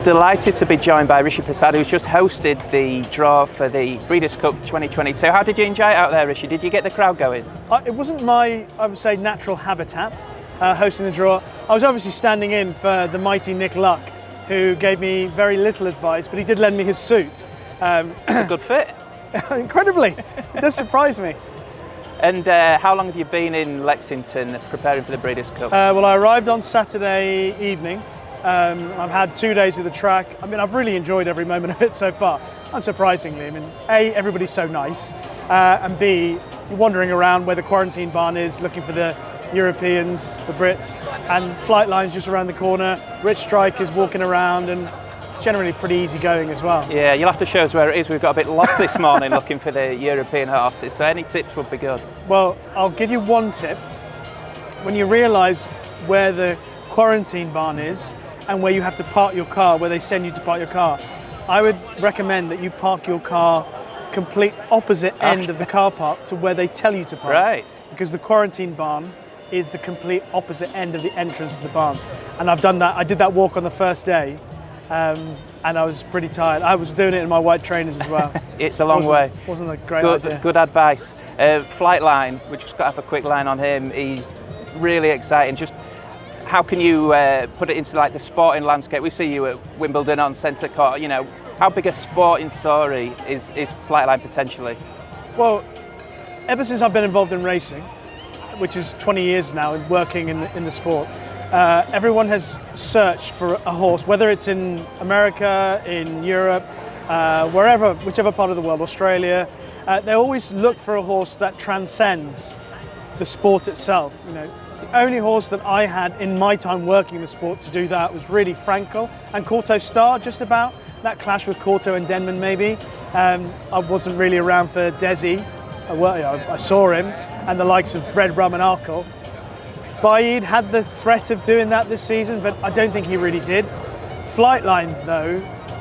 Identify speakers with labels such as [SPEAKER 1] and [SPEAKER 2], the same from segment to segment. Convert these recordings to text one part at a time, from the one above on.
[SPEAKER 1] Delighted to be joined by Rishi Persad, who's just hosted the draw for the Breeders' Cup 2022. How did you enjoy it out there, Rishi? Did you get the crowd going?
[SPEAKER 2] It wasn't my, I would say, natural habitat, hosting the draw. I was obviously standing in for the mighty Nick Luck, who gave me very little advice, but he did lend me his suit.
[SPEAKER 1] It's a good fit.
[SPEAKER 2] Incredibly. It does surprise me.
[SPEAKER 1] And how long have you been in Lexington preparing for the Breeders' Cup?
[SPEAKER 2] Well, I arrived on Saturday evening. I've had 2 days of the track. I mean, I've really enjoyed every moment of it so far, unsurprisingly. I mean, A, everybody's so nice, and B, you're wandering around where the quarantine barn is, looking for the Europeans, the Brits, and Flightline's just around the corner. Rich Strike is walking around, and it's generally pretty easy going as well.
[SPEAKER 1] Yeah, you'll have to show us where it is. We've got a bit lost this morning looking for the European horses, so any tips would be good.
[SPEAKER 2] Well, I'll give you one tip. When you realise where the quarantine barn is, and where you have to park your car, where they send you to park your car, I would recommend that you park your car complete opposite end of the car park to where they tell you to park.
[SPEAKER 1] Right.
[SPEAKER 2] Because the quarantine barn is the complete opposite end of the entrance to the barns. And I've done that. I did that walk on the first day, and I was pretty tired. I was doing it in my white trainers as well.
[SPEAKER 1] It's a long way.
[SPEAKER 2] Wasn't a great idea.
[SPEAKER 1] Good advice. Flightline, we just got to have a quick line on him. He's really exciting. Just how can you put it into like the sporting landscape? We see you at Wimbledon on centre court. You know, how big a sporting story is Flightline potentially?
[SPEAKER 2] Well, ever since I've been involved in racing, which is 20 years now, and working in the sport, everyone has searched for a horse, whether it's in America, in Europe, wherever, whichever part of the world, Australia. They always look for a horse that transcends the sport itself. You know, the only horse that I had in my time working in the sport to do that was really Frankel and Corto Star, just about. That clash with Corto and Denman maybe. I wasn't really around for Desi. I saw him, and the likes of Red Rum and Arkle. Baid had the threat of doing that this season, but I don't think he really did. Flightline, though,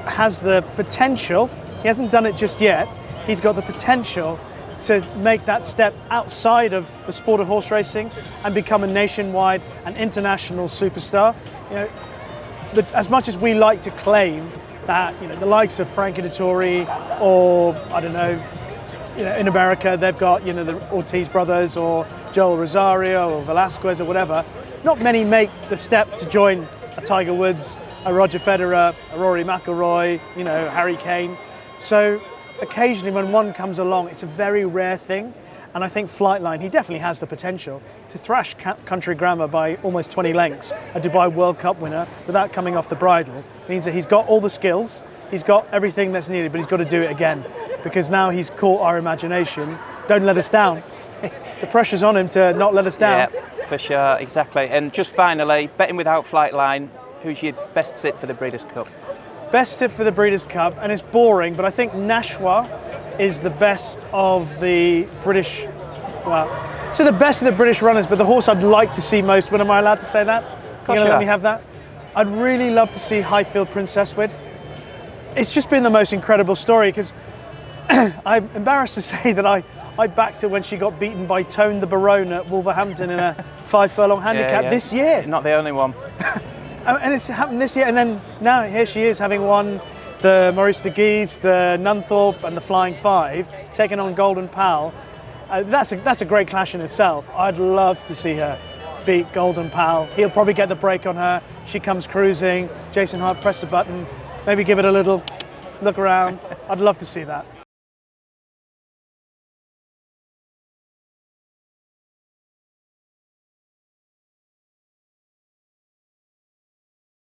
[SPEAKER 2] has the potential. He hasn't done it just yet. He's got the potential to make that step outside of the sport of horse racing and become a nationwide and international superstar. You know, as much as we like to claim that, you know, the likes of Frankie Dettori, or I don't know, you know, in America they've got, you know, the Ortiz brothers or Joel Rosario or Velasquez or whatever. Not many make the step to join a Tiger Woods, a Roger Federer, a Rory McIlroy, you know, Harry Kane. So occasionally when one comes along, it's a very rare thing. And I think Flightline, he definitely has the potential to thrash Country Grammar by almost 20 lengths, a Dubai World Cup winner, without coming off the bridle. It means that he's got all the skills, he's got everything that's needed, but he's got to do it again. Because now he's caught our imagination. Don't let us down. The pressure's on him to not let us down.
[SPEAKER 1] Yeah, for sure, exactly. And just finally, betting without Flightline, who's your best tip for the Breeders' Cup?
[SPEAKER 2] Best tip for the Breeders' Cup, and it's boring, but I think Nashwa is the best of the British, well, so the best of the British runners, but the horse I'd like to see most. When am I allowed to say that? You're going to let me have that? I'd really love to see Highfield Princesswood. It's just been the most incredible story, because I'm embarrassed to say that I backed her when she got beaten by Tone the Barone at Wolverhampton in a 5 furlong handicap this year.
[SPEAKER 1] Not the only one.
[SPEAKER 2] And it's happened this year, and then now here she is, having won the Maurice de Guise, the Nunthorpe and the Flying Five, taking on Golden Pal. That's a great clash in itself. I'd love to see her beat Golden Pal. He'll probably get the break on her. She comes cruising. Jason Hart press the button, maybe give it a little look around. I'd love to see that.